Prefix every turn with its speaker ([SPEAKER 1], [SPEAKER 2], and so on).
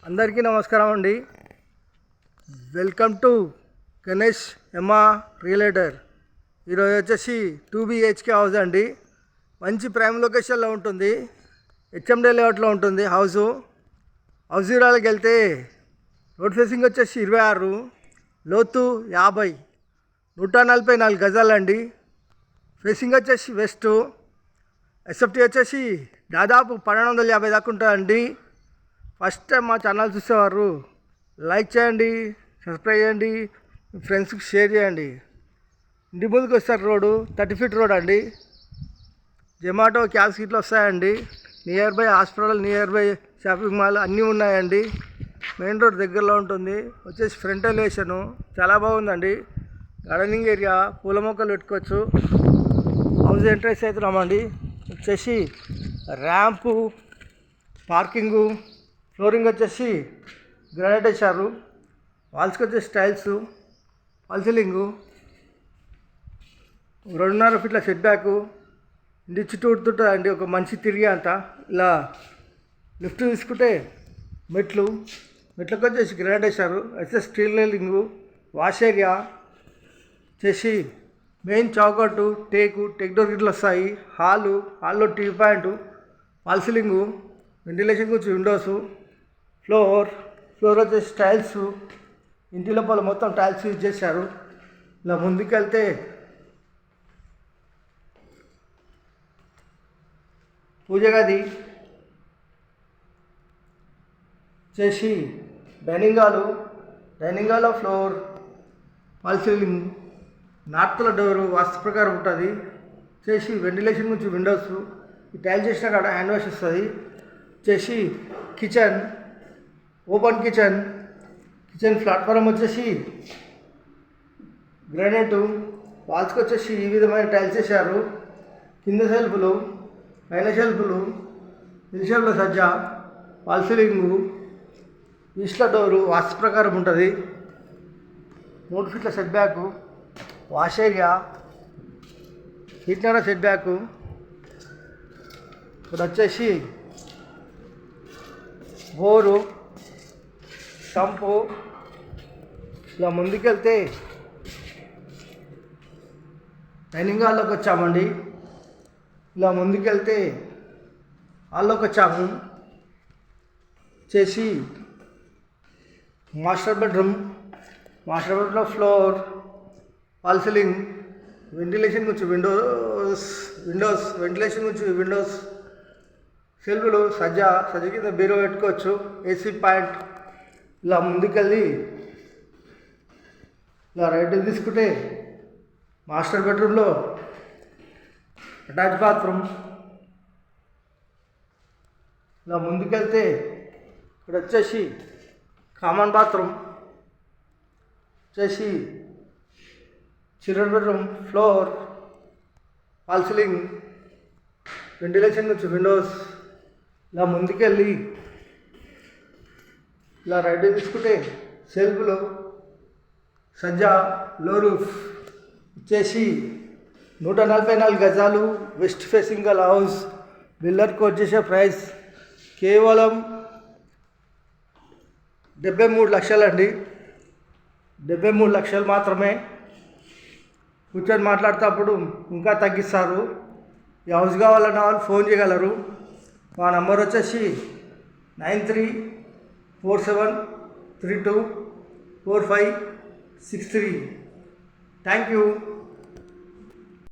[SPEAKER 1] అందరికీ నమస్కారం అండి. వెల్కమ్ టు గణేష్ ఎమ్మా రియలేటర్. ఈరోజు వచ్చేసి 2 BHK హౌస్ అండి. మంచి ప్రైమ్ లొకేషన్లో ఉంటుంది. HMD లేఅవుట్లో ఉంటుంది హౌస్ వివరాలకు వెళ్తే రోడ్ ఫేసింగ్ వచ్చేసి 26, లోతు 50, 144 గజాలండి. ఫేసింగ్ వచ్చేసి వెస్ట్. ఎస్ఎఫ్టీ వచ్చేసి దాదాపు 1250 దాకా ఉంటుందండి. ఫస్ట్ టైం మా ఛానల్ చూసేవారు లైక్ చేయండి, సబ్స్క్రైబ్ చేయండి, మీ ఫ్రెండ్స్కి షేర్ చేయండి. ఇంటి ముందుకు వస్తారు రోడ్డు 30 feet రోడ్ అండి. జొమాటో క్యాబ్స్ ఇట్లా వస్తాయండి. Near by hospital, near by shopping mall అన్నీ ఉన్నాయండి. మెయిన్ రోడ్ దగ్గరలో ఉంటుంది. వచ్చేసి ఫ్రంట్ ఎలివేషను చాలా బాగుందండి. గార్డెనింగ్ ఏరియా, పూల మొక్కలు పెట్టుకోవచ్చు. హౌస్ ఎంట్రెన్స్ అవుతున్నామండి. వచ్చేసి ర్యాంపు, పార్కింగు, ఫ్లోరింగ్ వచ్చేసి గ్రానైట్ వేశారు. వాల్స్కి వచ్చేసి tiles, wall ceiling, 2.5 feet set back. ఇంటి చుట్టూ ఉడుతుంటుందండి. ఒక మనిషి తిరిగి అంత ఇలా లిఫ్ట్ తీసుకుంటే మెట్లకు వచ్చేసి గ్రానైట్ వేశారు. అయితే స్టీల్ రైలింగు, వాష్ ఏరియా వచ్చేసి మెయిన్ చౌకట్టు, టేక్ డోర్ గిట్లు వస్తాయి. హాల్లో TV point, wall ceiling, ventilation గురించి విండోసు, ఫ్లోర్ వచ్చేసి టైల్స్. ఇంటి లోపల మొత్తం టైల్స్ యూజ్ చేశారు. ఇలా ముందుకెళ్తే పూజ గది చేసి dining hall floor, wall ceiling, నార్త్ల డోరు వాస్తు ప్రకారం ఉంటుంది. చేసి వెంటిలేషన్ గురించి విండోస్. ఈ టైల్ చేసిన కాడ హ్యాండ్ వాష్ వస్తుంది. చేసి కిచెన్, ఓపెన్ కిచెన్ ప్లాట్ఫారం వచ్చేసి గ్రానైటు. వాల్స్కి వచ్చేసి ఈ విధమైన టైల్స్ వేశారు. కింద షెల్ఫ్లు, పైన షెల్ఫ్లు, షెల్ఫ్లో సజ్జా, వాల్ సీలింగు, ఈస్ట్ల డోరు వాస్తు ప్రకారం ఉంటుంది. 3 feet set back, wash area, హీట్నర సెట్ బ్యాకు. ఇక్కడ వచ్చేసి బోరు, సంపు. ఇలా ముందుకెళ్తే డైనింగ్ హాల్లోకి వచ్చామండి. ఇలా ముందుకెళ్తే హాల్లోకి వచ్చాము. చేసి మాస్టర్ బెడ్రూమ్లో ఫ్లోర్, వాల్ సీలింగ్, వెంటిలేషన్ గురించి విండోస్, సెల్ఫ్లు, సజ్జ కింద బీరో పెట్టుకోవచ్చు. AC point. ఇలా ముందుకెళ్ళి ఇలా రైట్ తీసుకుంటే మాస్టర్ బెడ్రూమ్లో అటాచ్ బాత్రూమ్. ఇలా ముందుకెళ్తే ఇక్కడ వచ్చేసి కామన్ బాత్రూమ్, వచ్చేసి children bedroom, floor, wall ceiling, ventilation నుంచి విండోస్. ఇలా ముందుకెళ్ళి ఇలా రైట్ తీసుకుంటే సెల్ఫ్లు, సజ్జా, లో రూఫ్. వచ్చేసి 144 గజాలు వెస్ట్ ఫేసింగ్ గల హౌస్. బిల్డర్కి వచ్చేసే ప్రైస్ కేవలం 73 లక్షలు అండి. 73 లక్షలు మాత్రమే. కూర్చొని మాట్లాడేటప్పుడు ఇంకా తగ్గిస్తారు. ఈ హౌస్ కావాలన్న వాళ్ళు ఫోన్ చేయగలరు. మా నంబర్ వచ్చేసి 9347324563. Thank you.